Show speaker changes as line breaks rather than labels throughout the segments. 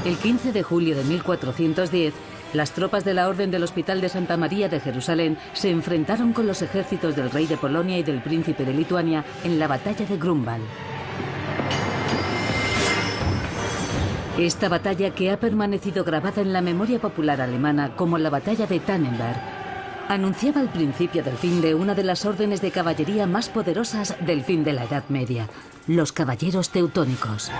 El 15 de julio de 1410, las tropas de la Orden del Hospital de Santa María de Jerusalén se enfrentaron con los ejércitos del rey de Polonia y del príncipe de Lituania en la batalla de Grunwald. Esta batalla, que ha permanecido grabada en la memoria popular alemana como la batalla de Tannenberg, anunciaba el principio del fin de una de las órdenes de caballería más poderosas del fin de la Edad Media, los caballeros teutónicos.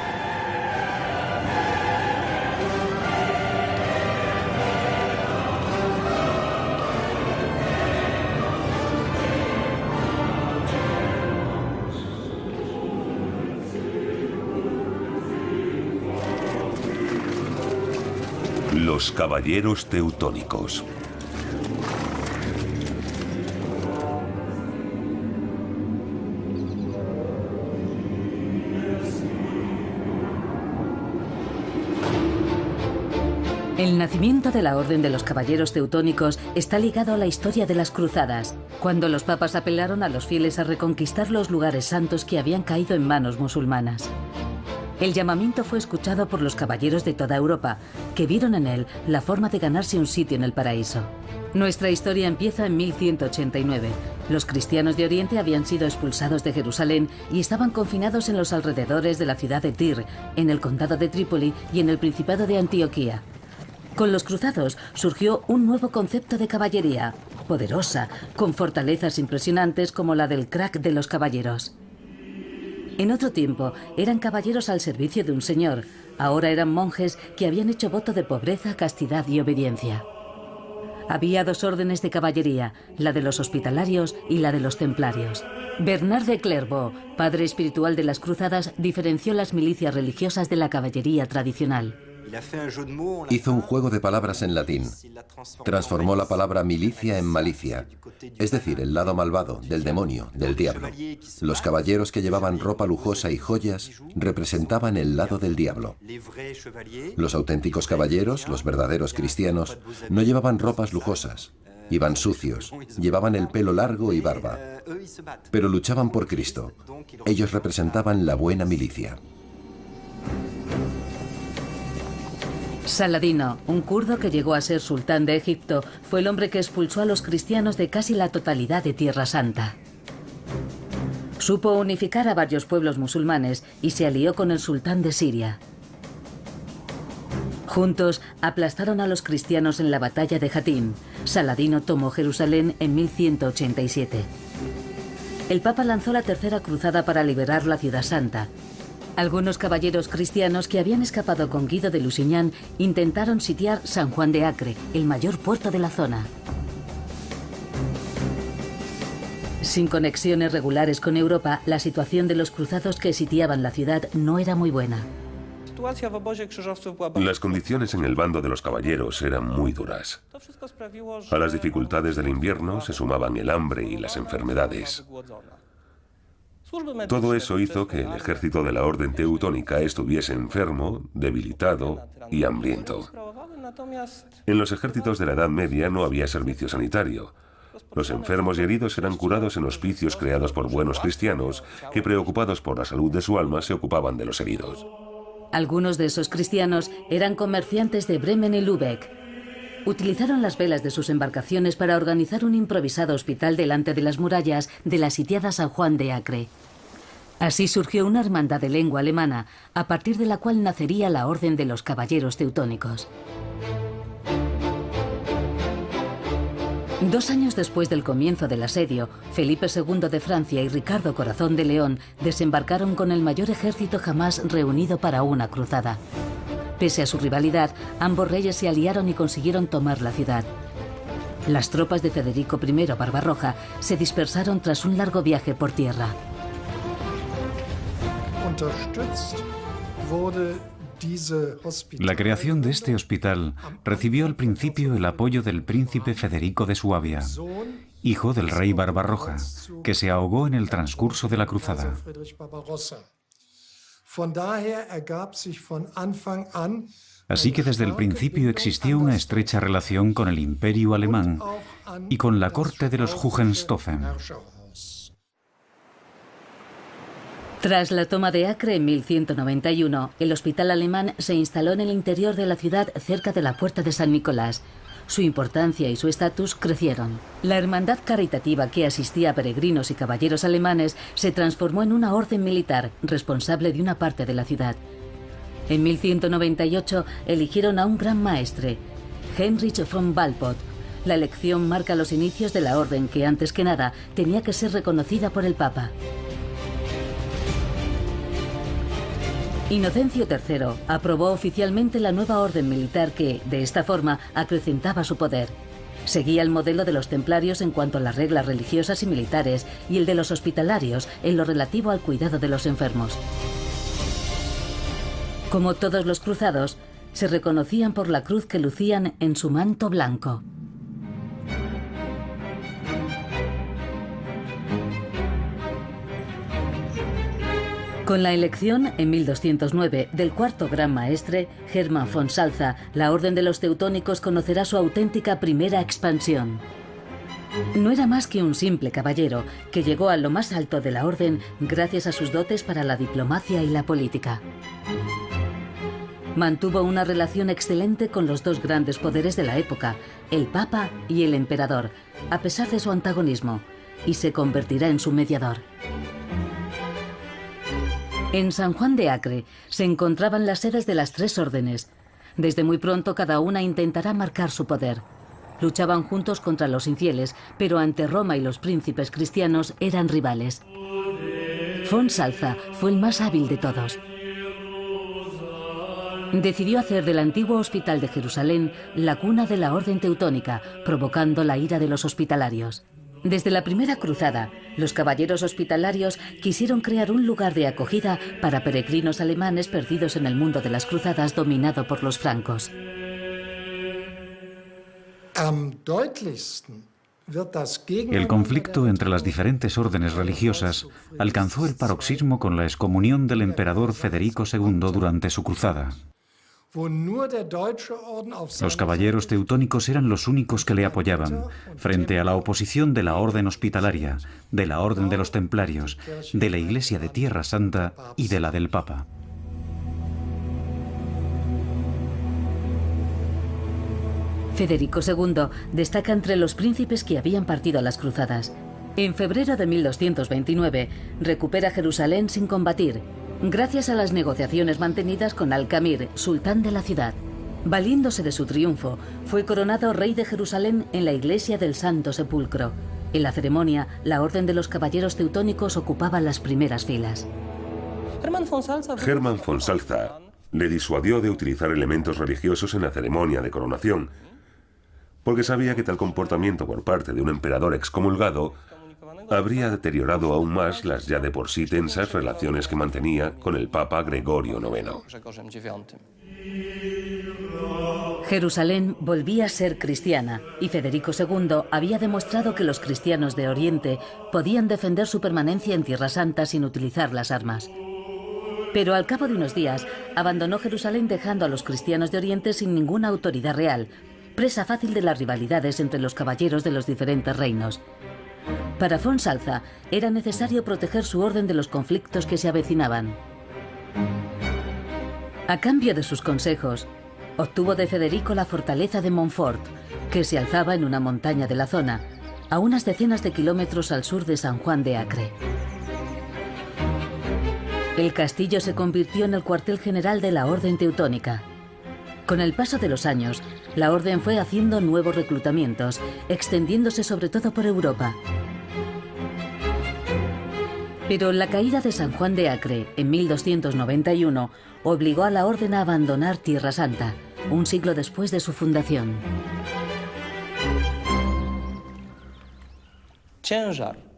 Los caballeros teutónicos.
El nacimiento de la Orden de los Caballeros Teutónicos está ligado a la historia de las cruzadas, cuando los papas apelaron a los fieles a reconquistar los lugares santos que habían caído en manos musulmanas. El llamamiento fue escuchado por los caballeros de toda Europa, que vieron en él la forma de ganarse un sitio en el paraíso. Nuestra historia empieza en 1189. Los cristianos de Oriente habían sido expulsados de Jerusalén y estaban confinados en los alrededores de la ciudad de Tir, en el condado de Trípoli y en el principado de Antioquía. Con los cruzados surgió un nuevo concepto de caballería, poderosa, con fortalezas impresionantes como la del crack de los caballeros. En otro tiempo eran caballeros al servicio de un señor, ahora eran monjes que habían hecho voto de pobreza, castidad y obediencia. Había dos órdenes de caballería, la de los hospitalarios y la de los templarios. Bernard de Clairvaux, padre espiritual de las cruzadas, diferenció las milicias religiosas de la caballería tradicional.
Hizo un juego de palabras en latín. Transformó la palabra milicia en malicia, es decir, el lado malvado, del demonio, del diablo. Los caballeros que llevaban ropa lujosa y joyas representaban el lado del diablo. Los auténticos caballeros, los verdaderos cristianos, no llevaban ropas lujosas. Iban sucios, llevaban el pelo largo y barba. Pero luchaban por Cristo. Ellos representaban la buena milicia.
Saladino, un kurdo que llegó a ser sultán de Egipto, fue el hombre que expulsó a los cristianos de casi la totalidad de Tierra Santa. Supo unificar a varios pueblos musulmanes y se alió con el sultán de Siria. Juntos aplastaron a los cristianos en la batalla de Jatín. Saladino tomó Jerusalén en 1187. El Papa lanzó la tercera cruzada para liberar la ciudad santa. Algunos caballeros cristianos que habían escapado con Guido de Lusignan intentaron sitiar San Juan de Acre, el mayor puerto de la zona. Sin conexiones regulares con Europa, la situación de los cruzados que sitiaban la ciudad no era muy buena.
Las condiciones en el bando de los caballeros eran muy duras. A las dificultades del invierno se sumaban el hambre y las enfermedades. Todo eso hizo que el ejército de la Orden Teutónica estuviese enfermo, debilitado y hambriento. En los ejércitos de la Edad Media no había servicio sanitario. Los enfermos y heridos eran curados en hospicios creados por buenos cristianos que, preocupados por la salud de su alma, se ocupaban de los heridos.
Algunos de esos cristianos eran comerciantes de Bremen y Lübeck. Utilizaron las velas de sus embarcaciones para organizar un improvisado hospital delante de las murallas de la sitiada San Juan de Acre. Así surgió una hermandad de lengua alemana, a partir de la cual nacería la Orden de los Caballeros Teutónicos. 2 años después del comienzo del asedio, Felipe II de Francia y Ricardo Corazón de León desembarcaron con el mayor ejército jamás reunido para una cruzada. Pese a su rivalidad, ambos reyes se aliaron y consiguieron tomar la ciudad. Las tropas de Federico I Barbarroja se dispersaron tras un largo viaje por tierra.
La creación de este hospital recibió al principio el apoyo del príncipe Federico de Suabia, hijo del rey Barbarroja, que se ahogó en el transcurso de la cruzada. Así que desde el principio existió una estrecha relación con el Imperio alemán y con la corte de los Hohenstaufen.
Tras la toma de Acre en 1191, el hospital alemán se instaló en el interior de la ciudad cerca de la Puerta de San Nicolás. Su importancia y su estatus crecieron. La hermandad caritativa que asistía a peregrinos y caballeros alemanes se transformó en una orden militar responsable de una parte de la ciudad. En 1198 eligieron a un gran maestre, Heinrich von Walpott. La elección marca los inicios de la orden que, antes que nada, tenía que ser reconocida por el Papa. Inocencio III aprobó oficialmente la nueva orden militar que, de esta forma, acrecentaba su poder. Seguía el modelo de los templarios en cuanto a las reglas religiosas y militares y el de los hospitalarios en lo relativo al cuidado de los enfermos. Como todos los cruzados, se reconocían por la cruz que lucían en su manto blanco. Con la elección, en 1209, del cuarto gran maestre, Hermann von Salza, la Orden de los Teutónicos conocerá su auténtica primera expansión. No era más que un simple caballero que llegó a lo más alto de la orden gracias a sus dotes para la diplomacia y la política. Mantuvo una relación excelente con los dos grandes poderes de la época, el Papa y el Emperador, a pesar de su antagonismo, y se convertirá en su mediador. En San Juan de Acre se encontraban las sedes de las tres órdenes. Desde muy pronto cada una intentará marcar su poder. Luchaban juntos contra los infieles, pero ante Roma y los príncipes cristianos eran rivales. Von Salza fue el más hábil de todos. Decidió hacer del antiguo hospital de Jerusalén la cuna de la orden teutónica, provocando la ira de los hospitalarios. Desde la primera cruzada, los caballeros hospitalarios quisieron crear un lugar de acogida para peregrinos alemanes perdidos en el mundo de las cruzadas dominado por los francos.
El conflicto entre las diferentes órdenes religiosas alcanzó el paroxismo con la excomunión del emperador Federico II durante su cruzada. Los caballeros teutónicos eran los únicos que le apoyaban, frente a la oposición de la orden hospitalaria, de la orden de los templarios, de la Iglesia de Tierra Santa y de la del Papa.
Federico II destaca entre los príncipes que habían partido a las cruzadas. En febrero de 1229 recupera Jerusalén sin combatir, gracias a las negociaciones mantenidas con Al-Kamir, sultán de la ciudad. Valiéndose de su triunfo, fue coronado rey de Jerusalén en la iglesia del Santo Sepulcro. En la ceremonia, la orden de los caballeros teutónicos ocupaba las primeras filas.
Hermann von Salza le disuadió de utilizar elementos religiosos en la ceremonia de coronación, porque sabía que tal comportamiento por parte de un emperador excomulgado habría deteriorado aún más las ya de por sí tensas relaciones que mantenía con el Papa Gregorio IX.
Jerusalén volvía a ser cristiana y Federico II había demostrado que los cristianos de Oriente podían defender su permanencia en Tierra Santa sin utilizar las armas. Pero al cabo de unos días abandonó Jerusalén dejando a los cristianos de Oriente sin ninguna autoridad real, presa fácil de las rivalidades entre los caballeros de los diferentes reinos. Para von Salza era necesario proteger su orden de los conflictos que se avecinaban. A cambio de sus consejos, obtuvo de Federico la fortaleza de Montfort, que se alzaba en una montaña de la zona, a unas decenas de kilómetros al sur de San Juan de Acre. El castillo se convirtió en el cuartel general de la Orden Teutónica. Con el paso de los años, la orden fue haciendo nuevos reclutamientos, extendiéndose sobre todo por Europa. Pero la caída de San Juan de Acre en 1291 obligó a la orden a abandonar Tierra Santa, un siglo después de su fundación.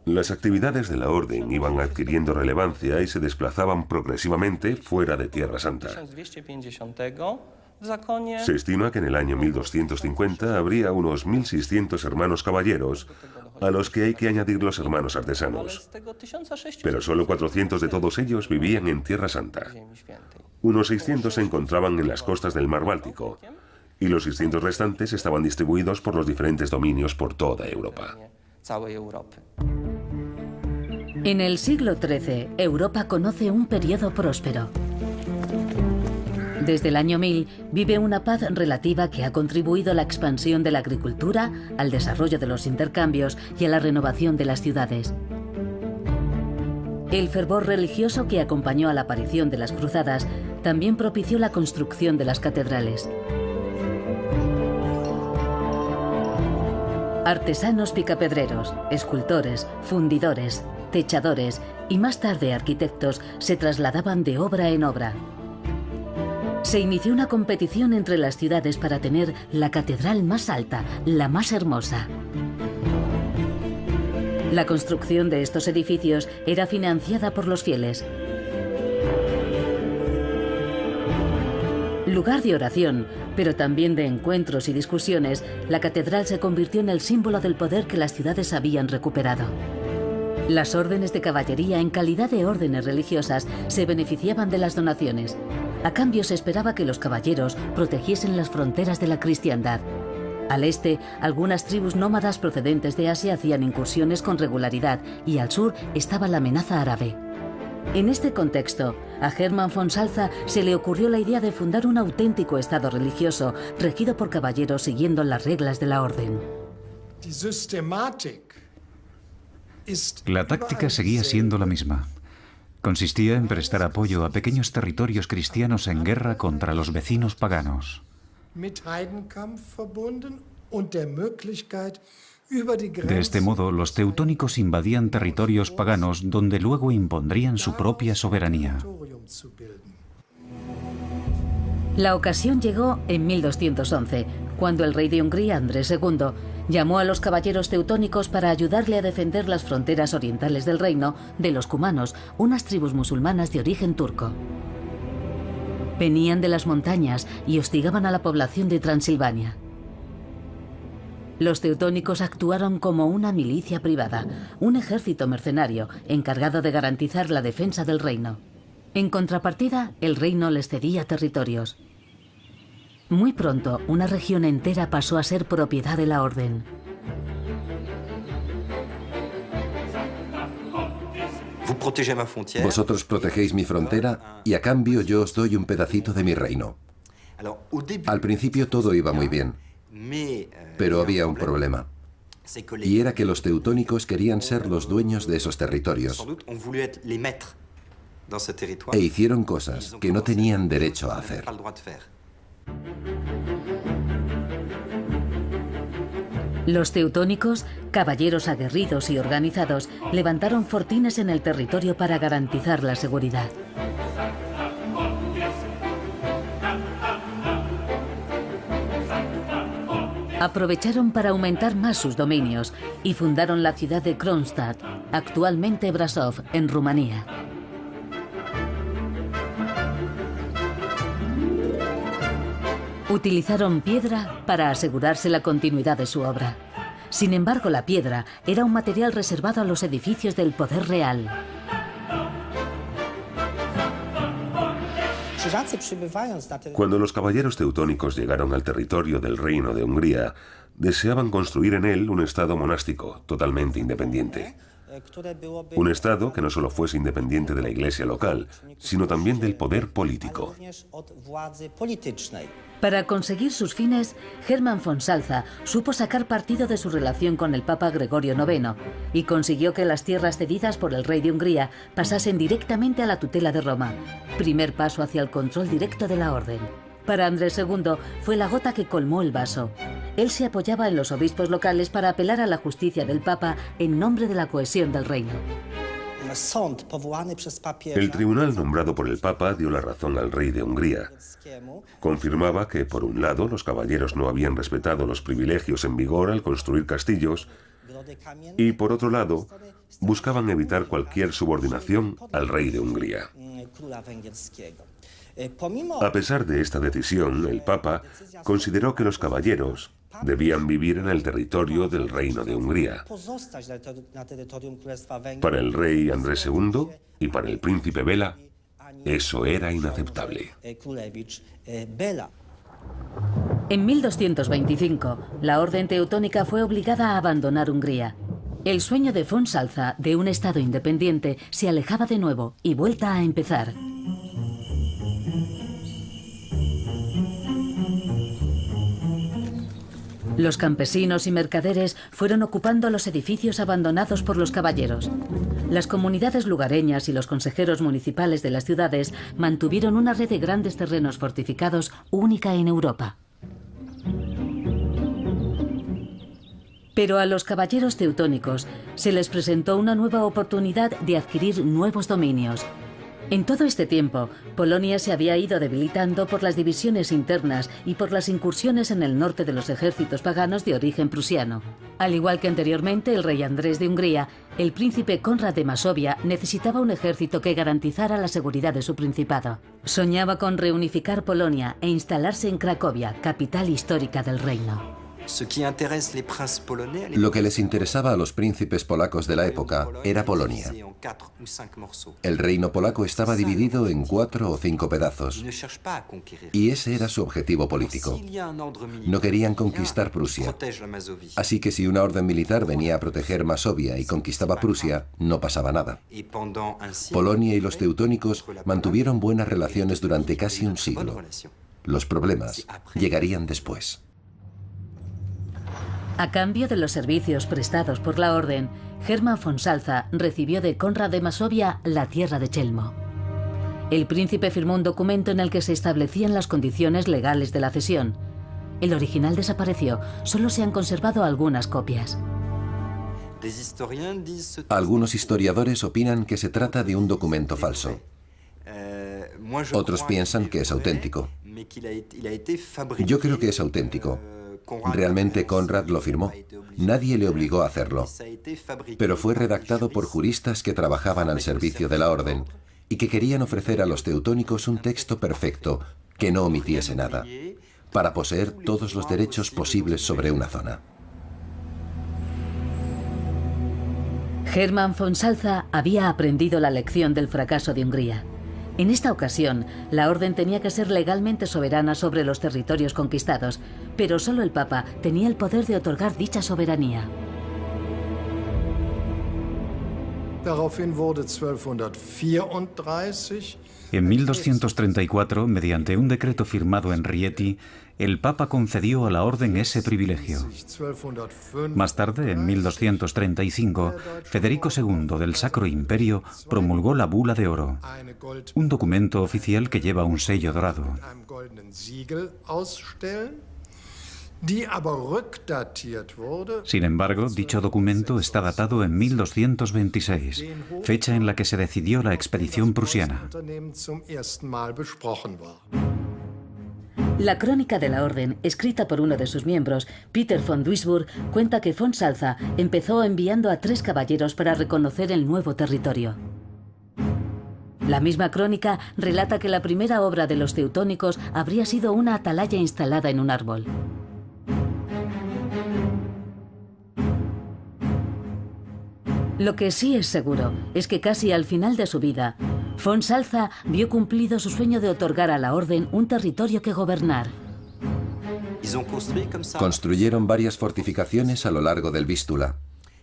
Las actividades de la orden iban adquiriendo relevancia y se desplazaban progresivamente fuera de Tierra Santa. Se estima que en el año 1250 habría unos 1.600 hermanos caballeros, a los que hay que añadir los hermanos artesanos. Pero solo 400 de todos ellos vivían en Tierra Santa. Unos 600 se encontraban en las costas del Mar Báltico, y los 600 restantes estaban distribuidos por los diferentes dominios por toda Europa.
En el siglo XIII, Europa conoce un periodo próspero. Desde el año 1000 vive una paz relativa que ha contribuido a la expansión de la agricultura, al desarrollo de los intercambios y a la renovación de las ciudades. El fervor religioso que acompañó a la aparición de las cruzadas también propició la construcción de las catedrales. Artesanos picapedreros, escultores, fundidores, techadores y más tarde arquitectos se trasladaban de obra en obra. Se inició una competición entre las ciudades para tener la catedral más alta, la más hermosa. La construcción de estos edificios era financiada por los fieles. Lugar de oración, pero también de encuentros y discusiones, la catedral se convirtió en el símbolo del poder que las ciudades habían recuperado. Las órdenes de caballería, en calidad de órdenes religiosas, se beneficiaban de las donaciones. A cambio se esperaba que los caballeros protegiesen las fronteras de la cristiandad. Al este, algunas tribus nómadas procedentes de Asia hacían incursiones con regularidad y al sur estaba la amenaza árabe. En este contexto, a Hermann von Salza se le ocurrió la idea de fundar un auténtico estado religioso regido por caballeros siguiendo las reglas de la orden.
La táctica seguía siendo la misma. Consistía en prestar apoyo a pequeños territorios cristianos en guerra contra los vecinos paganos. De este modo, los teutónicos invadían territorios paganos donde luego impondrían su propia soberanía.
La ocasión llegó en 1211, cuando el rey de Hungría, Andrés II, llamó a los caballeros teutónicos para ayudarle a defender las fronteras orientales del reino de los cumanos, unas tribus musulmanas de origen turco. Venían de las montañas y hostigaban a la población de Transilvania. Los teutónicos actuaron como una milicia privada, un ejército mercenario encargado de garantizar la defensa del reino. En contrapartida, el reino les cedía territorios. Muy pronto, una región entera pasó a ser propiedad de la orden.
Vosotros protegéis mi frontera y a cambio yo os doy un pedacito de mi reino. Al principio todo iba muy bien, pero había un problema. Y era que los teutónicos querían ser los dueños de esos territorios. E hicieron cosas que no tenían derecho a hacer.
Los teutónicos, caballeros aguerridos y organizados, levantaron fortines en el territorio para garantizar la seguridad. Aprovecharon para aumentar más sus dominios y fundaron la ciudad de Kronstadt, actualmente Brasov, en Rumanía. Utilizaron piedra para asegurarse la continuidad de su obra. Sin embargo, la piedra era un material reservado a los edificios del poder real.
Cuando los caballeros teutónicos llegaron al territorio del reino de Hungría, deseaban construir en él un estado monástico, totalmente independiente. Un estado que no solo fuese independiente de la iglesia local, sino también del poder político.
Para conseguir sus fines, Hermann von Salza supo sacar partido de su relación con el Papa Gregorio IX y consiguió que las tierras cedidas por el rey de Hungría pasasen directamente a la tutela de Roma, primer paso hacia el control directo de la orden. Para Andrés II fue la gota que colmó el vaso. Él se apoyaba en los obispos locales para apelar a la justicia del Papa en nombre de la cohesión del reino.
El tribunal nombrado por el Papa dio la razón al rey de Hungría. Confirmaba que, por un lado, los caballeros no habían respetado los privilegios en vigor al construir castillos y, por otro lado, buscaban evitar cualquier subordinación al rey de Hungría. A pesar de esta decisión, el Papa consideró que los caballeros debían vivir en el territorio del reino de Hungría. Para el rey Andrés II y para el príncipe Béla, eso era inaceptable.
En 1225, la orden teutónica fue obligada a abandonar Hungría. El sueño de von Salza de un Estado independiente se alejaba de nuevo y vuelta a empezar. Los campesinos y mercaderes fueron ocupando los edificios abandonados por los caballeros. Las comunidades lugareñas y los consejeros municipales de las ciudades mantuvieron una red de grandes terrenos fortificados única en Europa. Pero a los caballeros teutónicos se les presentó una nueva oportunidad de adquirir nuevos dominios. En todo este tiempo, Polonia se había ido debilitando por las divisiones internas y por las incursiones en el norte de los ejércitos paganos de origen prusiano. Al igual que anteriormente el rey Andrés de Hungría, el príncipe Konrad de Masovia necesitaba un ejército que garantizara la seguridad de su principado. Soñaba con reunificar Polonia e instalarse en Cracovia, capital histórica del reino.
Lo que les interesaba a los príncipes polacos de la época era Polonia. El reino polaco estaba dividido en 4 o 5 pedazos, y ese era su objetivo político. No querían conquistar Prusia, así que si una orden militar venía a proteger Masovia y conquistaba Prusia, no pasaba nada. Polonia y los teutónicos mantuvieron buenas relaciones durante casi un siglo. Los problemas llegarían después.
A cambio de los servicios prestados por la orden, Hermann von Salza recibió de Konrad de Masovia la tierra de Chelmo. El príncipe firmó un documento en el que se establecían las condiciones legales de la cesión. El original desapareció, solo se han conservado algunas copias.
Algunos historiadores opinan que se trata de un documento falso. Otros piensan que es auténtico. Yo creo que es auténtico. Realmente Konrad lo firmó. Nadie le obligó a hacerlo. Pero fue redactado por juristas que trabajaban al servicio de la orden y que querían ofrecer a los teutónicos un texto perfecto, que no omitiese nada, para poseer todos los derechos posibles sobre una zona.
Hermann von Salza había aprendido la lección del fracaso de Hungría. En esta ocasión, la orden tenía que ser legalmente soberana sobre los territorios conquistados, pero solo el Papa tenía el poder de otorgar dicha soberanía.
En 1234, mediante un decreto firmado en Rieti, el Papa concedió a la orden ese privilegio. Más tarde, en 1235, Federico II del Sacro Imperio promulgó la Bula de Oro, un documento oficial que lleva un sello dorado. Sin embargo, dicho documento está datado en 1226, fecha en la que se decidió la expedición prusiana.
La crónica de la orden, escrita por uno de sus miembros, Peter von Duisburg, cuenta que von Salza empezó enviando a 3 caballeros para reconocer el nuevo territorio. La misma crónica relata que la primera obra de los teutónicos habría sido una atalaya instalada en un árbol. Lo que sí es seguro es que casi al final de su vida, von Salza vio cumplido su sueño de otorgar a la orden un territorio que gobernar.
Construyeron varias fortificaciones a lo largo del Vístula.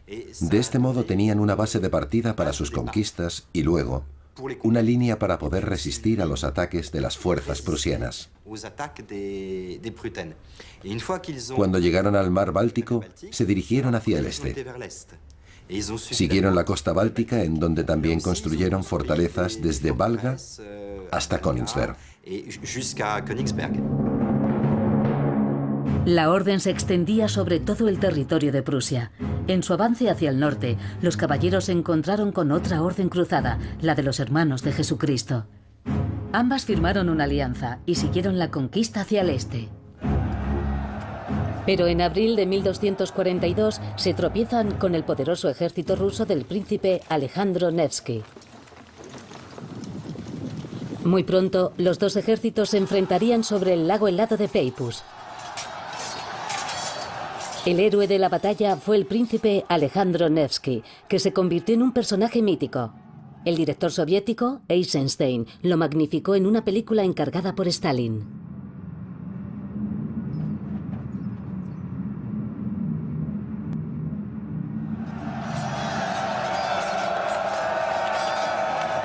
De este modo tenían una base de partida para sus conquistas y luego una línea para poder resistir a los ataques de las fuerzas prusianas. Cuando llegaron al mar Báltico, se dirigieron hacia el este. Siguieron la costa báltica, en donde también construyeron fortalezas desde Valga hasta Königsberg.
La orden se extendía sobre todo el territorio de Prusia. En su avance hacia el norte, los caballeros se encontraron con otra orden cruzada, la de los Hermanos de Jesucristo. Ambas firmaron una alianza y siguieron la conquista hacia el este. Pero en abril de 1242 se tropiezan con el poderoso ejército ruso del príncipe Alejandro Nevsky. Muy pronto, los dos ejércitos se enfrentarían sobre el lago helado de Peipus. El héroe de la batalla fue el príncipe Alejandro Nevsky, que se convirtió en un personaje mítico. El director soviético, Eisenstein, lo magnificó en una película encargada por Stalin.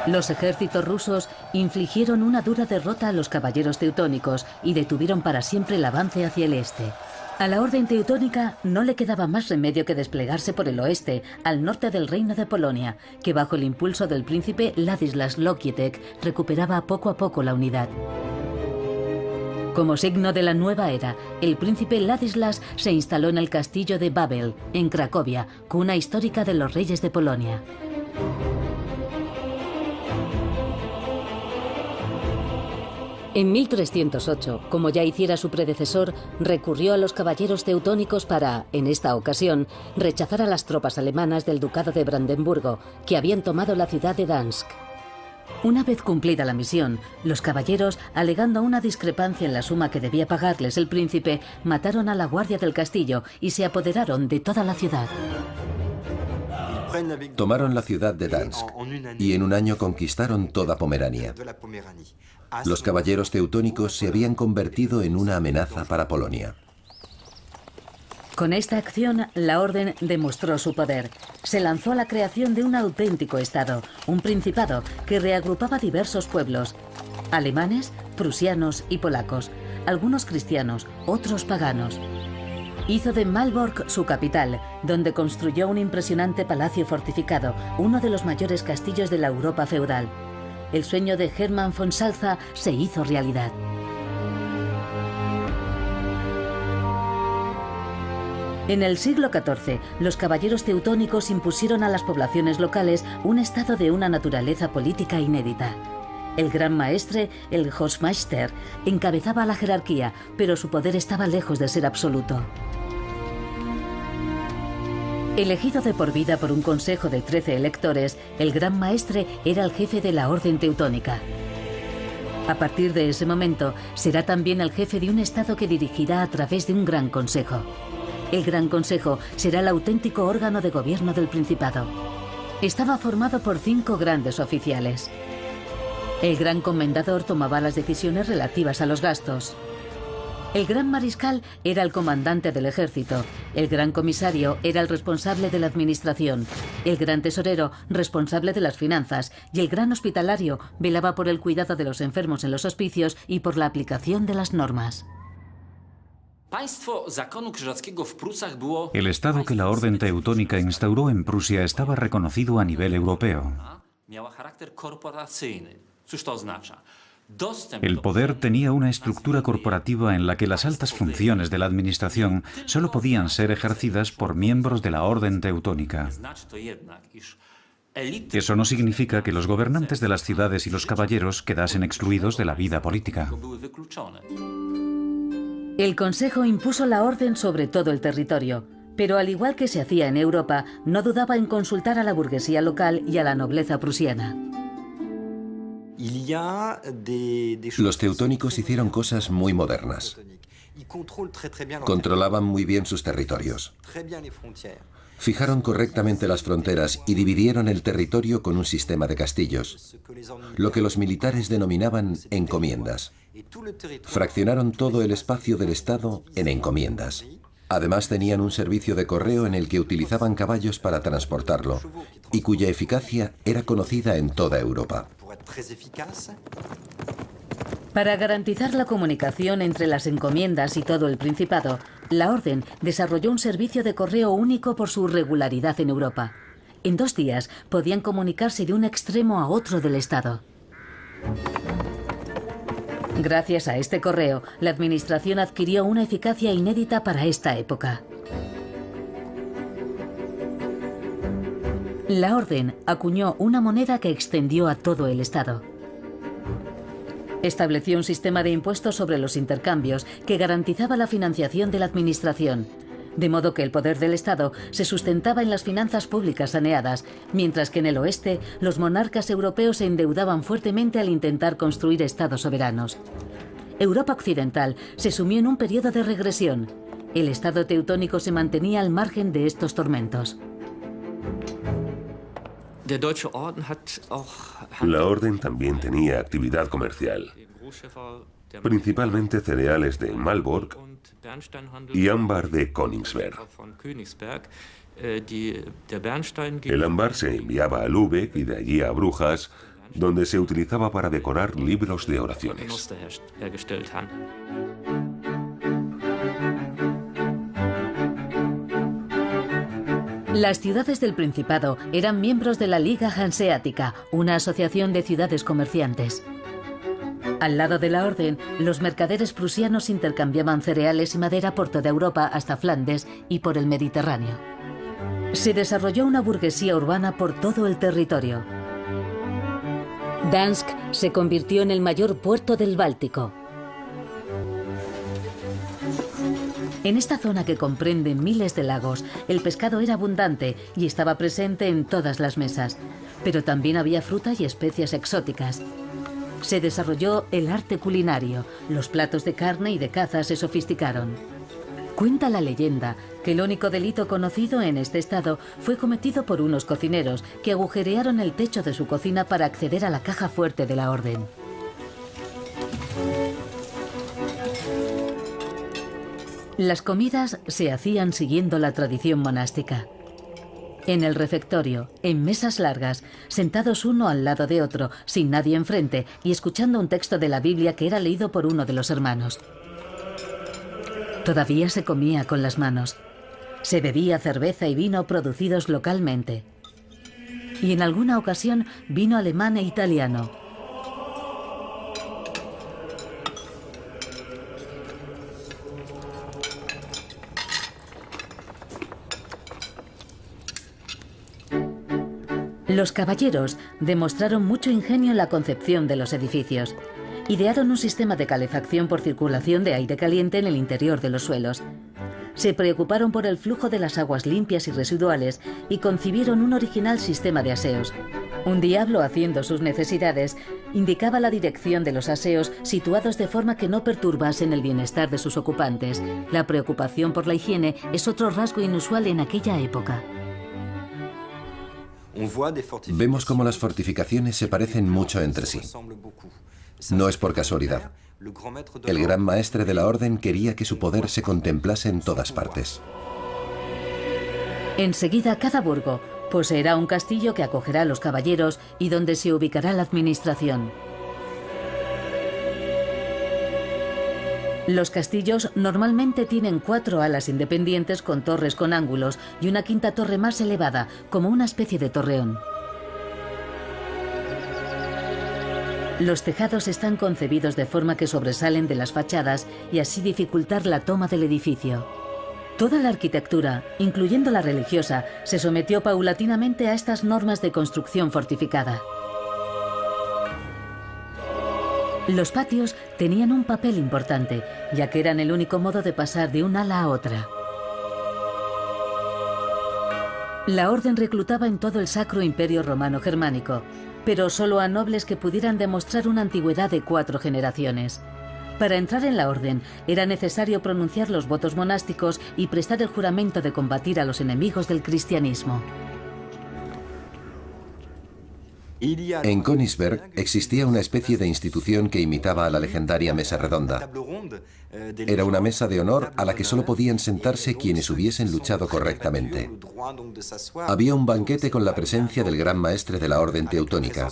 Los ejércitos rusos infligieron una dura derrota a los caballeros teutónicos y detuvieron para siempre el avance hacia el este. A la orden teutónica no le quedaba más remedio que desplegarse por el oeste, al norte del reino de Polonia, que bajo el impulso del príncipe Ladislas Łokietek recuperaba poco a poco la unidad. Como signo de la nueva era, el príncipe Ladislas se instaló en el castillo de Wawel, en Cracovia, cuna histórica de los reyes de Polonia. En 1308, como ya hiciera su predecesor, recurrió a los caballeros teutónicos para, en esta ocasión, rechazar a las tropas alemanas del ducado de Brandenburgo, que habían tomado la ciudad de Dansk. Una vez cumplida la misión, los caballeros, alegando una discrepancia en la suma que debía pagarles el príncipe, mataron a la guardia del castillo y se apoderaron de toda la ciudad.
Tomaron la ciudad de Dansk y en un año conquistaron toda Pomerania. Los caballeros teutónicos se habían convertido en una amenaza para Polonia.
Con esta acción, la orden demostró su poder. Se lanzó a la creación de un auténtico estado, un principado que reagrupaba diversos pueblos, alemanes, prusianos y polacos, algunos cristianos, otros paganos. Hizo de Malbork su capital, donde construyó un impresionante palacio fortificado, uno de los mayores castillos de la Europa feudal. El sueño de Hermann von Salza se hizo realidad. En el siglo XIV, los caballeros teutónicos impusieron a las poblaciones locales un estado de una naturaleza política inédita. El gran maestre, el Hausmeister, encabezaba la jerarquía, pero su poder estaba lejos de ser absoluto. Elegido de por vida por un consejo de 13 electores, el gran maestre era el jefe de la orden teutónica. A partir de ese momento, será también el jefe de un estado que dirigirá a través de un gran consejo. El gran consejo será el auténtico órgano de gobierno del principado. Estaba formado por 5 grandes oficiales. El gran comendador tomaba las decisiones relativas a los gastos. El gran mariscal era el comandante del ejército, el gran comisario era el responsable de la administración, el gran tesorero responsable de las finanzas y el gran hospitalario velaba por el cuidado de los enfermos en los hospicios y por la aplicación de las normas.
El estado que la orden teutónica instauró en Prusia estaba reconocido a nivel europeo. El poder tenía una estructura corporativa en la que las altas funciones de la administración solo podían ser ejercidas por miembros de la orden teutónica. Eso no significa que los gobernantes de las ciudades y los caballeros quedasen excluidos de la vida política.
El Consejo impuso la orden sobre todo el territorio, pero al igual que se hacía en Europa, no dudaba en consultar a la burguesía local y a la nobleza prusiana.
Los teutónicos hicieron cosas muy modernas. Controlaban muy bien sus territorios. Fijaron correctamente las fronteras y dividieron el territorio con un sistema de castillos, lo que los militares denominaban encomiendas. Fraccionaron todo el espacio del Estado en encomiendas. Además tenían un servicio de correo en el que utilizaban caballos para transportarlo y cuya eficacia era conocida en toda Europa.
Para garantizar la comunicación entre las encomiendas y todo el Principado, la Orden desarrolló un servicio de correo único por su regularidad en Europa. En 2 días podían comunicarse de un extremo a otro del Estado. Gracias a este correo, la administración adquirió una eficacia inédita para esta época. La Orden acuñó una moneda que extendió a todo el Estado. Estableció un sistema de impuestos sobre los intercambios que garantizaba la financiación de la administración, de modo que el poder del Estado se sustentaba en las finanzas públicas saneadas, mientras que en el oeste los monarcas europeos se endeudaban fuertemente al intentar construir estados soberanos. Europa occidental se sumió en un periodo de regresión. El Estado teutónico se mantenía al margen de estos tormentos.
La orden también tenía actividad comercial, principalmente cereales de Malbork y ámbar de Königsberg. El ámbar se enviaba a Lübeck y de allí a Brujas, donde se utilizaba para decorar libros de oraciones.
Las ciudades del Principado eran miembros de la Liga Hanseática, una asociación de ciudades comerciantes. Al lado de la orden, los mercaderes prusianos intercambiaban cereales y madera por toda Europa hasta Flandes y por el Mediterráneo. Se desarrolló una burguesía urbana por todo el territorio. Dansk se convirtió en el mayor puerto del Báltico. En esta zona, que comprende miles de lagos, el pescado era abundante y estaba presente en todas las mesas, pero también había fruta y especias exóticas. Se desarrolló el arte culinario, los platos de carne y de caza se sofisticaron. Cuenta la leyenda que el único delito conocido en este estado fue cometido por unos cocineros que agujerearon el techo de su cocina para acceder a la caja fuerte de la orden. Las comidas se hacían siguiendo la tradición monástica. En el refectorio, en mesas largas, sentados uno al lado de otro, sin nadie enfrente y escuchando un texto de la Biblia que era leído por uno de los hermanos. Todavía se comía con las manos. Se bebía cerveza y vino producidos localmente. Y en alguna ocasión vino alemán e italiano. Los caballeros demostraron mucho ingenio en la concepción de los edificios. Idearon un sistema de calefacción por circulación de aire caliente en el interior de los suelos. Se preocuparon por el flujo de las aguas limpias y residuales y concibieron un original sistema de aseos. Un diablo, haciendo sus necesidades, indicaba la dirección de los aseos situados de forma que no perturbasen el bienestar de sus ocupantes. La preocupación por la higiene es otro rasgo inusual en aquella época.
Vemos cómo las fortificaciones se parecen mucho entre sí. No es por casualidad. El gran maestre de la orden quería que su poder se contemplase en todas partes.
Enseguida, cada burgo poseerá un castillo que acogerá a los caballeros y donde se ubicará la administración. Los castillos normalmente tienen 4 alas independientes con torres con ángulos y una quinta torre más elevada, como una especie de torreón. Los tejados están concebidos de forma que sobresalen de las fachadas y así dificultar la toma del edificio. Toda la arquitectura, incluyendo la religiosa, se sometió paulatinamente a estas normas de construcción fortificada. Los patios tenían un papel importante, ya que eran el único modo de pasar de un ala a otra. La orden reclutaba en todo el Sacro Imperio Romano Germánico, pero solo a nobles que pudieran demostrar una antigüedad de 4 generaciones. Para entrar en la orden era necesario pronunciar los votos monásticos y prestar el juramento de combatir a los enemigos del cristianismo.
En Königsberg existía una especie de institución que imitaba a la legendaria mesa redonda. Era una mesa de honor a la que solo podían sentarse quienes hubiesen luchado correctamente. Había un banquete con la presencia del gran maestre de la orden teutónica.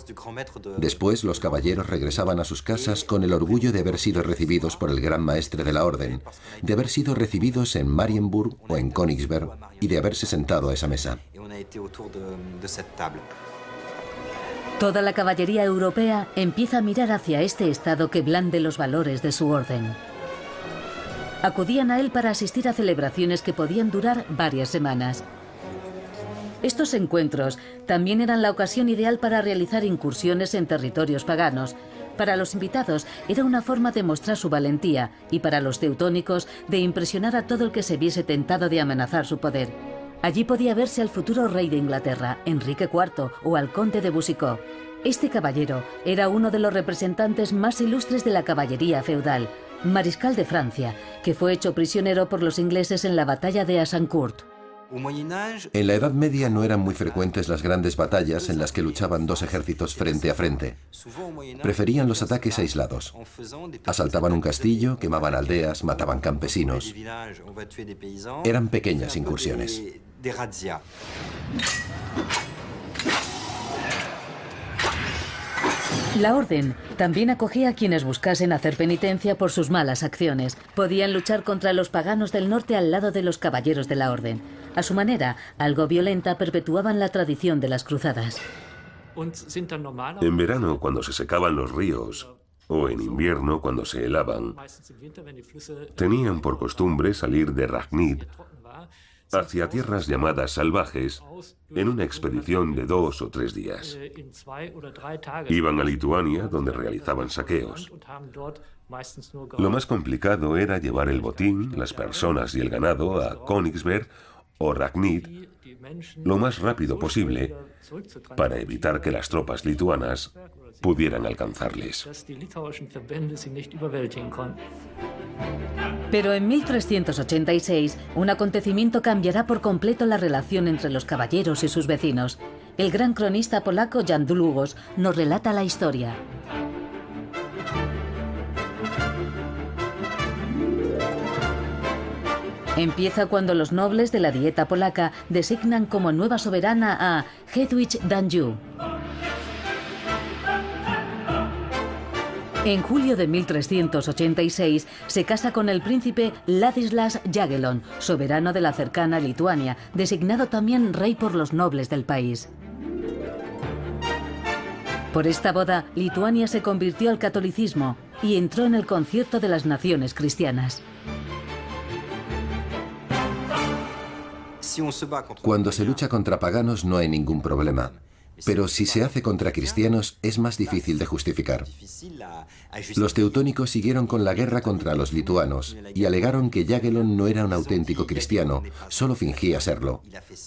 Después, los caballeros regresaban a sus casas con el orgullo de haber sido recibidos por el gran maestre de la orden, de haber sido recibidos en Marienburg o en Königsberg y de haberse sentado a esa mesa.
Toda la caballería europea empieza a mirar hacia este estado que blande los valores de su orden. Acudían a él para asistir a celebraciones que podían durar varias semanas. Estos encuentros también eran la ocasión ideal para realizar incursiones en territorios paganos. Para los invitados era una forma de mostrar su valentía y para los teutónicos de impresionar a todo el que se viese tentado de amenazar su poder. Allí podía verse al futuro rey de Inglaterra, Enrique IV, o al conde de Boucicaut. Este caballero era uno de los representantes más ilustres de la caballería feudal, mariscal de Francia, que fue hecho prisionero por los ingleses en la batalla de Azincourt.
En la Edad Media no eran muy frecuentes las grandes batallas en las que luchaban 2 ejércitos frente a frente. Preferían los ataques aislados. Asaltaban un castillo, quemaban aldeas, mataban campesinos. Eran pequeñas incursiones.
La Orden también acogía a quienes buscasen hacer penitencia por sus malas acciones. Podían luchar contra los paganos del norte al lado de los caballeros de la Orden. A su manera, algo violenta, perpetuaban la tradición de las cruzadas.
En verano, cuando se secaban los ríos, o en invierno, cuando se helaban, tenían por costumbre salir de Ragnit hacia tierras llamadas salvajes en una expedición de 2 o 3 días. Iban a Lituania, donde realizaban saqueos. Lo más complicado era llevar el botín, las personas y el ganado a Königsberg o Ragnit lo más rápido posible para evitar que las tropas lituanas pudieran alcanzarles.
Pero en 1386, un acontecimiento cambiará por completo la relación entre los caballeros y sus vecinos. El gran cronista polaco Jan Długosz nos relata la historia. Empieza cuando los nobles de la dieta polaca designan como nueva soberana a Hedwig d'Anjou. En julio de 1386 se casa con el príncipe Ladislas Jagellon, soberano de la cercana Lituania, designado también rey por los nobles del país. Por esta boda, Lituania se convirtió al catolicismo y entró en el concierto de las naciones cristianas.
Cuando se lucha contra paganos no hay ningún problema. Pero si se hace contra cristianos es más difícil de justificar. Los teutónicos siguieron con la guerra contra los lituanos y alegaron que Jagellon no era un auténtico cristiano, solo fingía serlo.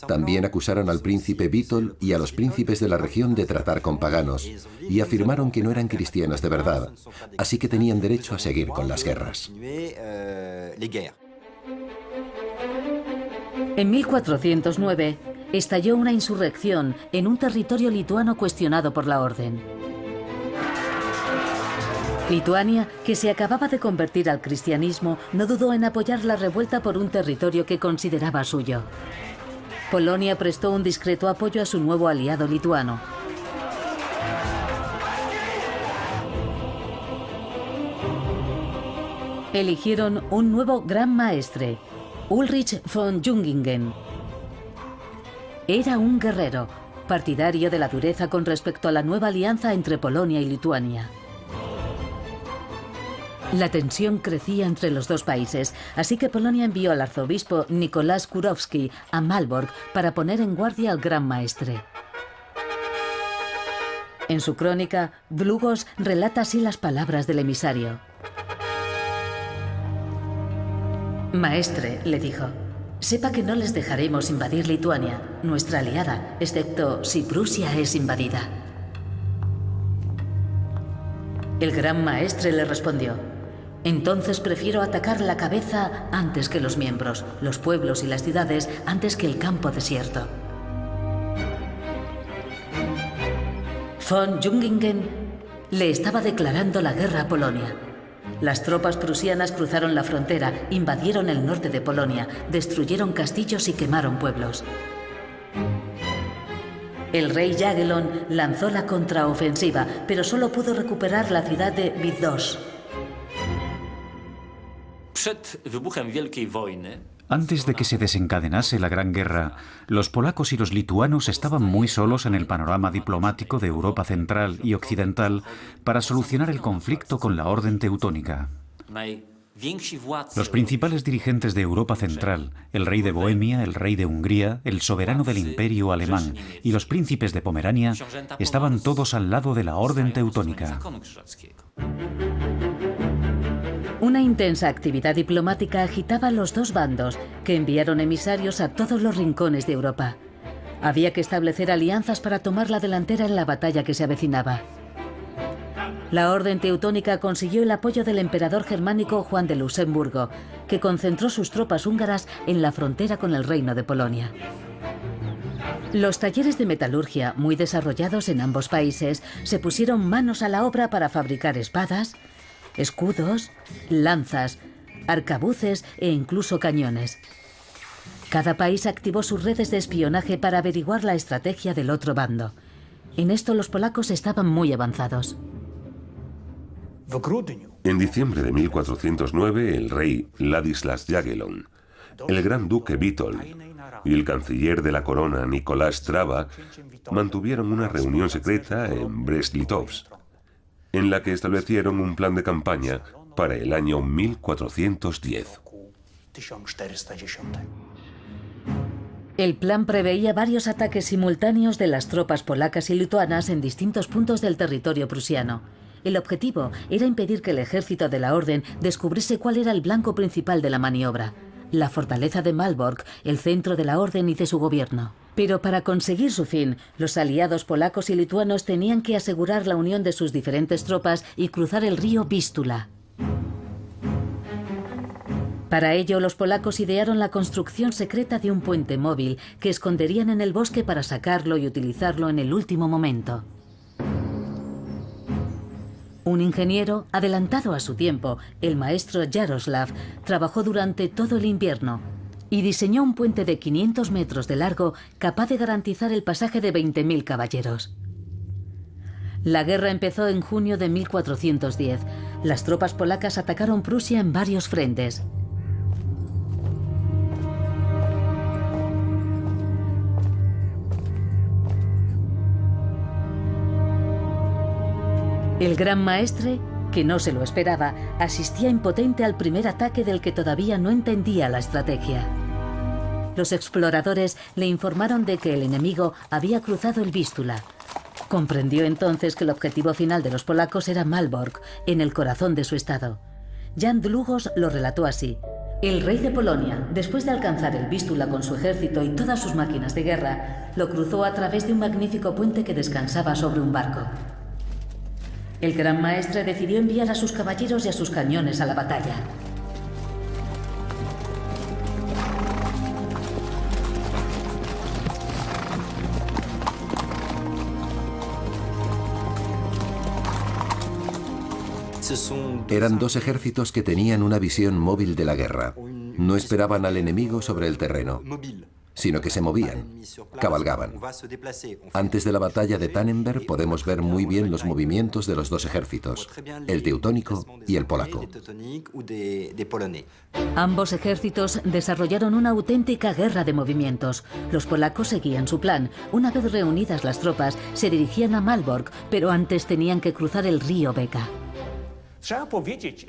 También acusaron al príncipe Vítor y a los príncipes de la región de tratar con paganos y afirmaron que no eran cristianos de verdad, así que tenían derecho a seguir con las guerras.
En 1409 estalló una insurrección en un territorio lituano cuestionado por la Orden. Lituania, que se acababa de convertir al cristianismo, no dudó en apoyar la revuelta por un territorio que consideraba suyo. Polonia prestó un discreto apoyo a su nuevo aliado lituano. Eligieron un nuevo gran maestre, Ulrich von Jungingen. Era un guerrero, partidario de la dureza con respecto a la nueva alianza entre Polonia y Lituania. La tensión crecía entre los dos países, así que Polonia envió al arzobispo Nicolás Kurowski a Malbork para poner en guardia al gran maestre. En su crónica, Długosz relata así las palabras del emisario. «Maestre», le dijo, «sepa que no les dejaremos invadir Lituania, nuestra aliada, excepto si Prusia es invadida». El gran maestre le respondió, «Entonces prefiero atacar la cabeza antes que los miembros, los pueblos y las ciudades antes que el campo desierto». Von Jungingen le estaba declarando la guerra a Polonia. Las tropas prusianas cruzaron la frontera, invadieron el norte de Polonia, destruyeron castillos y quemaron pueblos. El rey Jagellon lanzó la contraofensiva, pero solo pudo recuperar la ciudad de Bydgoszcz.
Antes de que se desencadenase la Gran Guerra, los polacos y los lituanos estaban muy solos en el panorama diplomático de Europa Central y Occidental para solucionar el conflicto con la Orden Teutónica. Los principales dirigentes de Europa Central, el rey de Bohemia, el rey de Hungría, el soberano del Imperio alemán y los príncipes de Pomerania, estaban todos al lado de la Orden Teutónica.
Una intensa actividad diplomática agitaba a los dos bandos, que enviaron emisarios a todos los rincones de Europa. Había que establecer alianzas para tomar la delantera en la batalla que se avecinaba. La Orden Teutónica consiguió el apoyo del emperador germánico Juan de Luxemburgo, que concentró sus tropas húngaras en la frontera con el Reino de Polonia. Los talleres de metalurgia, muy desarrollados en ambos países, se pusieron manos a la obra para fabricar espadas, escudos, lanzas, arcabuces e incluso cañones. Cada país activó sus redes de espionaje para averiguar la estrategia del otro bando. En esto los polacos estaban muy avanzados.
En diciembre de 1409, el rey Ladislas Jagellon, el gran duque Witold y el canciller de la corona Nicolás Trava mantuvieron una reunión secreta en Brest-Litovsk, en la que establecieron un plan de campaña para el año 1410.
El plan preveía varios ataques simultáneos de las tropas polacas y lituanas en distintos puntos del territorio prusiano. El objetivo era impedir que el ejército de la Orden descubriese cuál era el blanco principal de la maniobra: la fortaleza de Malbork, el centro de la Orden y de su gobierno. Pero para conseguir su fin, los aliados polacos y lituanos tenían que asegurar la unión de sus diferentes tropas y cruzar el río Vístula. Para ello, los polacos idearon la construcción secreta de un puente móvil que esconderían en el bosque para sacarlo y utilizarlo en el último momento. Un ingeniero adelantado a su tiempo, el maestro Jaroslav, trabajó durante todo el invierno y diseñó un puente de 500 metros de largo capaz de garantizar el pasaje de 20.000 caballeros. La guerra empezó en junio de 1410. Las tropas polacas atacaron Prusia en varios frentes. El gran maestre, que no se lo esperaba, asistía impotente al primer ataque del que todavía no entendía la estrategia. Los exploradores le informaron de que el enemigo había cruzado el Vístula. Comprendió entonces que el objetivo final de los polacos era Malbork, en el corazón de su estado. Jan Długosz lo relató así: el rey de Polonia, después de alcanzar el Vístula con su ejército y todas sus máquinas de guerra, lo cruzó a través de un magnífico puente que descansaba sobre un barco. El gran maestre decidió enviar a sus caballeros y a sus cañones a la batalla.
Eran dos ejércitos que tenían una visión móvil de la guerra. No esperaban al enemigo sobre el terreno, sino que se movían, cabalgaban. Antes de la batalla de Tannenberg podemos ver muy bien los movimientos de los dos ejércitos, el teutónico y el polaco.
Ambos ejércitos desarrollaron una auténtica guerra de movimientos. Los polacos seguían su plan. Una vez reunidas las tropas, se dirigían a Malbork, pero antes tenían que cruzar el río Beka.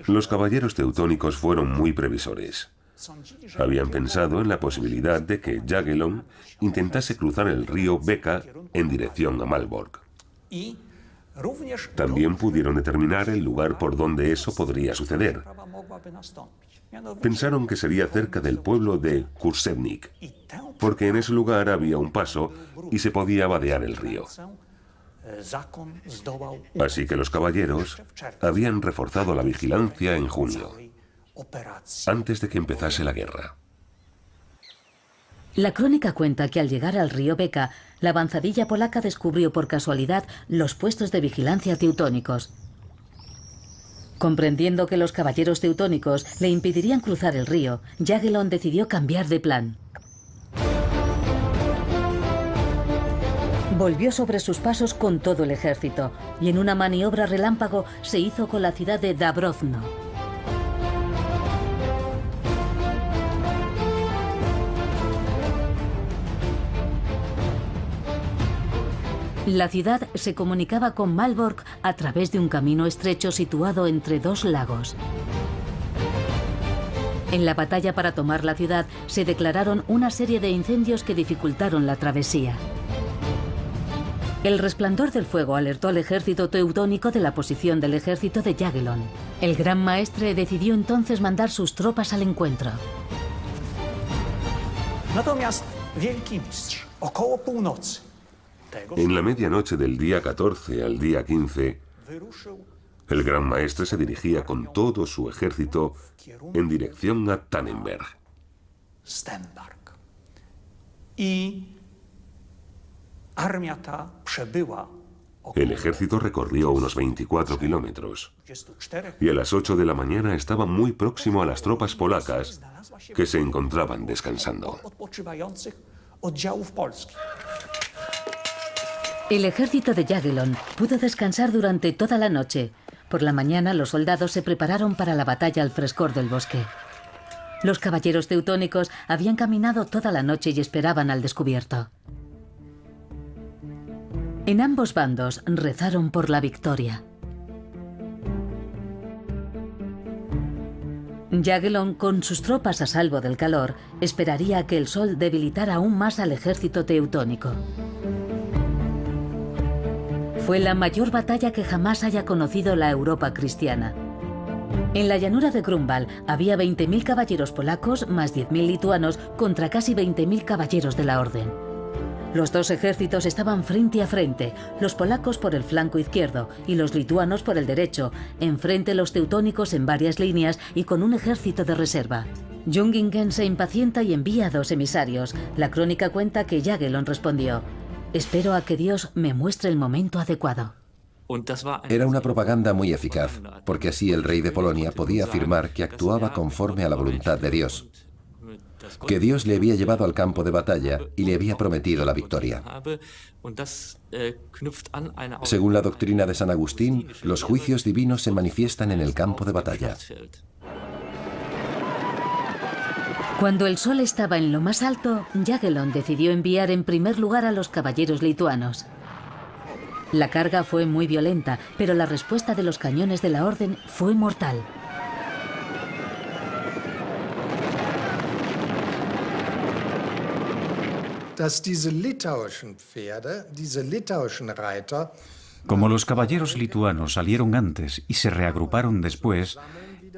Los caballeros teutónicos fueron muy previsores. Habían pensado en la posibilidad de que Jagellon intentase cruzar el río Beka en dirección a Malbork. También pudieron determinar el lugar por donde eso podría suceder. Pensaron que sería cerca del pueblo de Kursevnik, porque en ese lugar había un paso y se podía vadear el río. Así que los caballeros habían reforzado la vigilancia en junio, antes de que empezase la guerra.
La crónica cuenta que al llegar al río Beka, la avanzadilla polaca descubrió por casualidad los puestos de vigilancia teutónicos. Comprendiendo que los caballeros teutónicos le impedirían cruzar el río, Jagellon decidió cambiar de plan. Volvió sobre sus pasos con todo el ejército y en una maniobra relámpago se hizo con la ciudad de Dąbrówno. La ciudad se comunicaba con Malbork a través de un camino estrecho situado entre dos lagos. En la batalla para tomar la ciudad se declararon una serie de incendios que dificultaron la travesía. El resplandor del fuego alertó al ejército teutónico de la posición del ejército de Jagellon. El gran maestre decidió entonces mandar sus tropas al encuentro.
En la medianoche del día 14 al día 15, el gran maestre se dirigía con todo su ejército en dirección a Tannenberg. El ejército recorrió unos 24 kilómetros y a las 8 de la mañana estaba muy próximo a las tropas polacas que se encontraban descansando.
El ejército de Jagellon pudo descansar durante toda la noche. Por la mañana los soldados se prepararon para la batalla al frescor del bosque. Los caballeros teutónicos habían caminado toda la noche y esperaban al descubierto. En ambos bandos rezaron por la victoria. Jagellon, con sus tropas a salvo del calor, esperaría a que el sol debilitara aún más al ejército teutónico. Fue la mayor batalla que jamás haya conocido la Europa cristiana. En la llanura de Grunwald había 20.000 caballeros polacos más 10.000 lituanos contra casi 20.000 caballeros de la Orden. Los dos ejércitos estaban frente a frente, los polacos por el flanco izquierdo y los lituanos por el derecho, enfrente los teutónicos en varias líneas y con un ejército de reserva. Jungingen se impacienta y envía 2 emisarios. La crónica cuenta que Jagellon respondió: «Espero a que Dios me muestre el momento adecuado».
Era una propaganda muy eficaz, porque así el rey de Polonia podía afirmar que actuaba conforme a la voluntad de Dios, que Dios le había llevado al campo de batalla y le había prometido la victoria. Según la doctrina de San Agustín, los juicios divinos se manifiestan en el campo de batalla.
Cuando el sol estaba en lo más alto, Jagellon decidió enviar en primer lugar a los caballeros lituanos. La carga fue muy violenta, pero la respuesta de los cañones de la Orden fue mortal.
Como los caballeros lituanos salieron antes y se reagruparon después,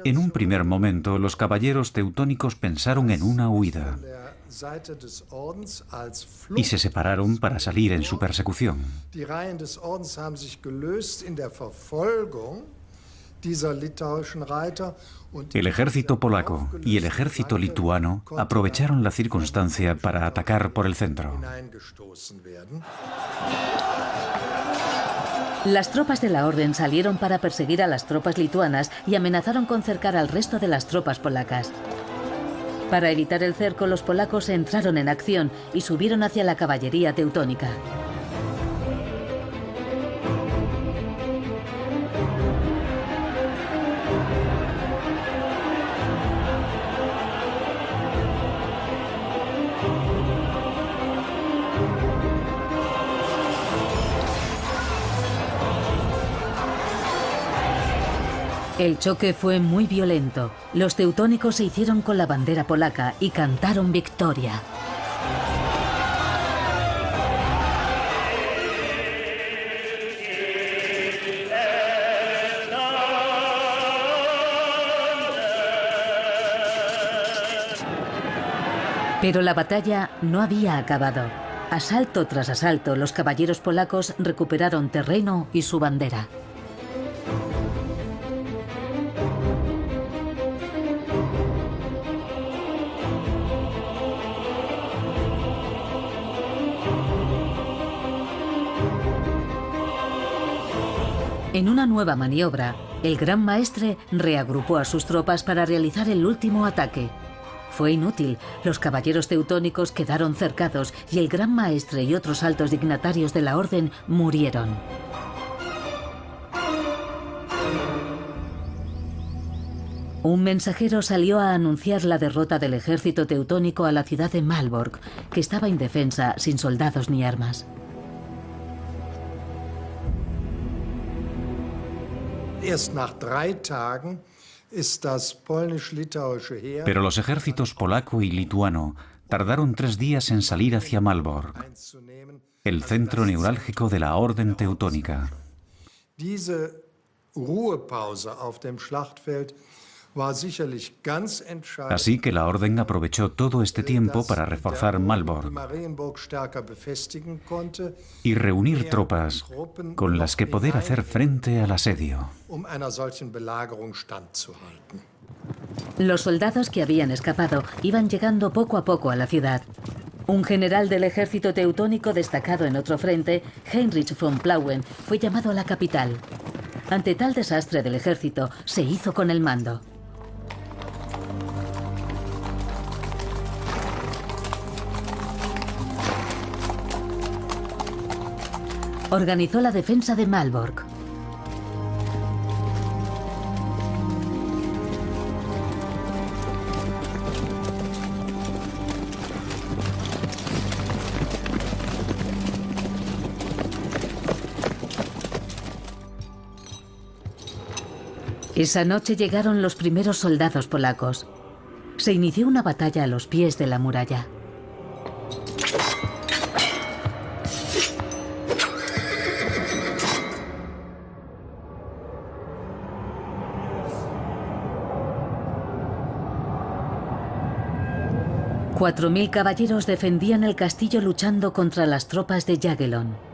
en un primer momento los caballeros teutónicos pensaron en una huida y se separaron para salir en su persecución. El ejército polaco y el ejército lituano aprovecharon la circunstancia para atacar por el centro.
Las tropas de la Orden salieron para perseguir a las tropas lituanas y amenazaron con cercar al resto de las tropas polacas. Para evitar el cerco, los polacos entraron en acción y subieron hacia la caballería teutónica. El choque fue muy violento. Los teutónicos se hicieron con la bandera polaca y cantaron victoria. Pero la batalla no había acabado. Asalto tras asalto, los caballeros polacos recuperaron terreno y su bandera. En una nueva maniobra, el Gran Maestre reagrupó a sus tropas para realizar el último ataque. Fue inútil, los caballeros teutónicos quedaron cercados y el Gran Maestre y otros altos dignatarios de la Orden murieron. Un mensajero salió a anunciar la derrota del ejército teutónico a la ciudad de Malbork, que estaba indefensa, sin soldados ni armas.
Pero los ejércitos polaco y lituano tardaron 3 días en salir hacia Malbork, el centro neurálgico de la Orden teutónica. Así que la Orden aprovechó todo este tiempo para reforzar Malbork y reunir tropas con las que poder hacer frente al asedio.
Los soldados que habían escapado iban llegando poco a poco a la ciudad. Un general del ejército teutónico destacado en otro frente, Heinrich von Plauen, fue llamado a la capital. Ante tal desastre del ejército, se hizo con el mando. Organizó la defensa de Malbork. Esa noche llegaron los primeros soldados polacos. Se inició una batalla a los pies de la muralla. $4.000 caballeros defendían el castillo luchando contra las tropas de Jagiellon.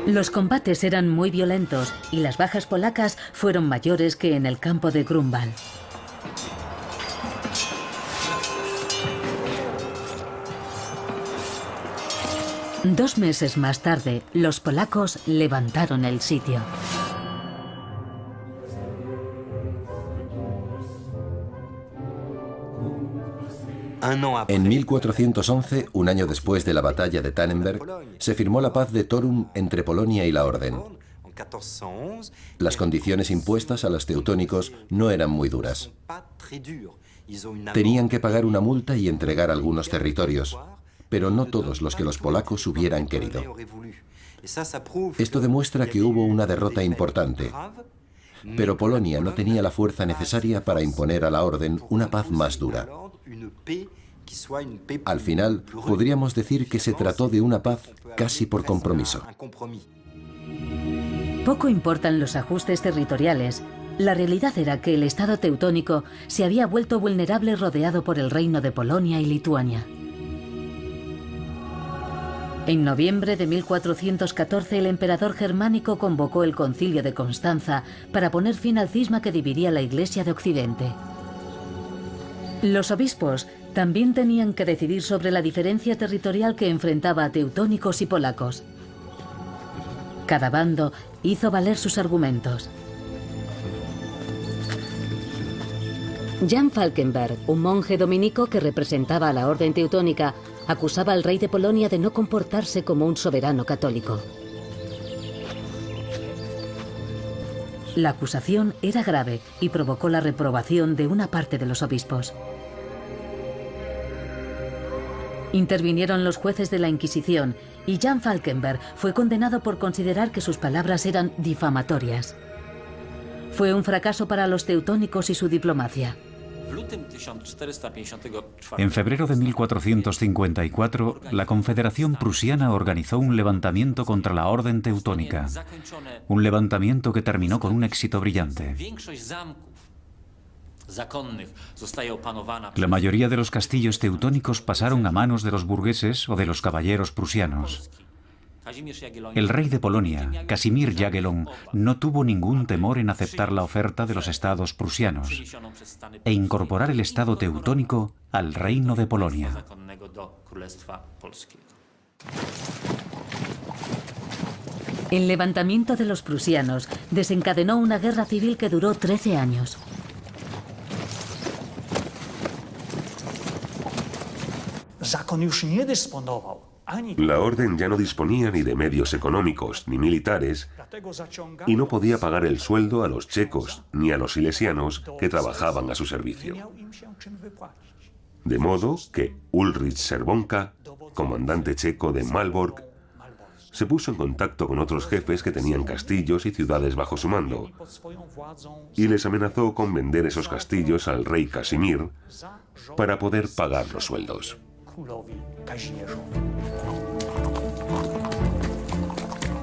Los combates eran muy violentos y las bajas polacas fueron mayores que en el campo de Grunwald. Dos meses más tarde, los polacos levantaron el sitio.
En 1411, un año después de la batalla de Tannenberg, se firmó la paz de Torum entre Polonia y la Orden. Las condiciones impuestas a los teutónicos no eran muy duras. Tenían que pagar una multa y entregar algunos territorios, pero no todos los que los polacos hubieran querido. Esto demuestra que hubo una derrota importante, pero Polonia no tenía la fuerza necesaria para imponer a la Orden una paz más dura. Al final, podríamos decir que se trató de una paz casi por compromiso.
Poco importan los ajustes territoriales. La realidad era que el Estado teutónico se había vuelto vulnerable rodeado por el reino de Polonia y Lituania. En noviembre de 1414, el emperador germánico convocó el Concilio de Constanza para poner fin al cisma que dividía la Iglesia de Occidente. Los obispos también tenían que decidir sobre la diferencia territorial que enfrentaba a teutónicos y polacos. Cada bando hizo valer sus argumentos. Jan Falkenberg, un monje dominico que representaba a la orden teutónica, acusaba al rey de Polonia de no comportarse como un soberano católico. La acusación era grave y provocó la reprobación de una parte de los obispos. Intervinieron los jueces de la Inquisición y Jan Falkenberg fue condenado por considerar que sus palabras eran difamatorias. Fue un fracaso para los teutónicos y su diplomacia.
En febrero de 1454, la Confederación Prusiana organizó un levantamiento contra la Orden Teutónica. Un levantamiento que terminó con un éxito brillante. La mayoría de los castillos teutónicos pasaron a manos de los burgueses o de los caballeros prusianos. El rey de Polonia, Casimir Jagiellon, no tuvo ningún temor en aceptar la oferta de los estados prusianos e incorporar el estado teutónico al reino de Polonia.
El levantamiento de los prusianos desencadenó una guerra civil que duró 13 años.
La orden ya no disponía ni de medios económicos ni militares y no podía pagar el sueldo a los checos ni a los silesianos que trabajaban a su servicio. De modo que Ulrich Czerwonka, comandante checo de Malbork, se puso en contacto con otros jefes que tenían castillos y ciudades bajo su mando y les amenazó con vender esos castillos al rey Casimir para poder pagar los sueldos.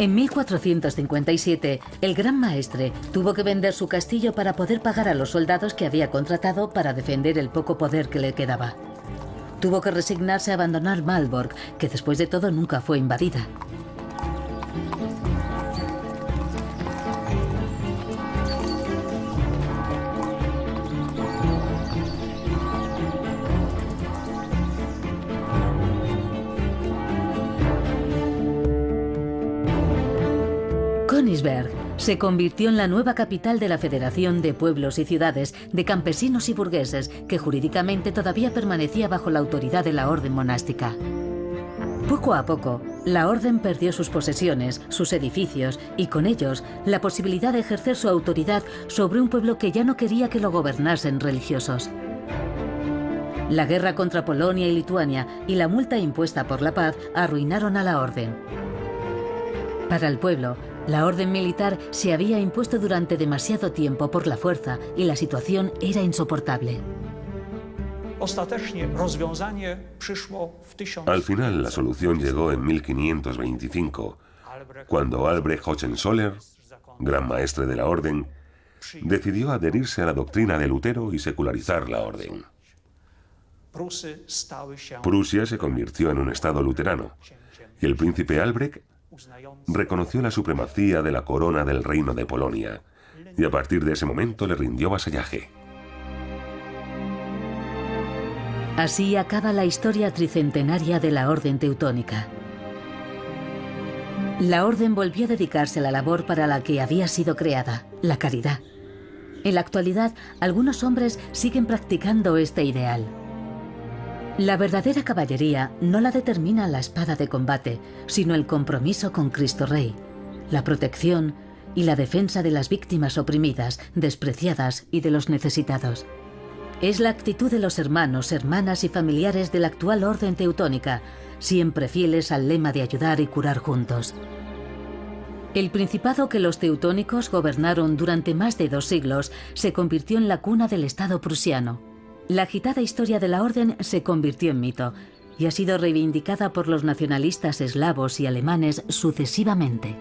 En 1457, el Gran Maestre tuvo que vender su castillo para poder pagar a los soldados que había contratado para defender el poco poder que le quedaba. Tuvo que resignarse a abandonar Malbork, que después de todo nunca fue invadida. Königsberg se convirtió en la nueva capital de la Federación de Pueblos y Ciudades de Campesinos y Burgueses, que jurídicamente todavía permanecía bajo la autoridad de la orden monástica. Poco a poco, la orden perdió sus posesiones, sus edificios y con ellos la posibilidad de ejercer su autoridad sobre un pueblo que ya no quería que lo gobernasen religiosos. La guerra contra Polonia y Lituania y la multa impuesta por la paz arruinaron a la orden. Para el pueblo, La orden militar se había impuesto durante demasiado tiempo por la fuerza y la situación era insoportable.
Al final, la solución llegó en 1525, cuando Albrecht Hohenzollern, gran maestre de la orden, decidió adherirse a la doctrina de Lutero y secularizar la orden. Prusia se convirtió en un estado luterano y el príncipe Albrecht reconoció la supremacía de la corona del reino de Polonia y a partir de ese momento le rindió vasallaje.
Así acaba la historia tricentenaria de la Orden Teutónica. La Orden volvió a dedicarse a la labor para la que había sido creada, la caridad. En la actualidad, algunos hombres siguen practicando este ideal. La verdadera caballería no la determina la espada de combate, sino el compromiso con Cristo Rey, la protección y la defensa de las víctimas oprimidas, despreciadas y de los necesitados. Es la actitud de los hermanos, hermanas y familiares de la actual Orden Teutónica, siempre fieles al lema de ayudar y curar juntos. El principado que los teutónicos gobernaron durante más de 2 siglos se convirtió en la cuna del Estado prusiano. La agitada historia de la Orden se convirtió en mito y ha sido reivindicada por los nacionalistas eslavos y alemanes sucesivamente.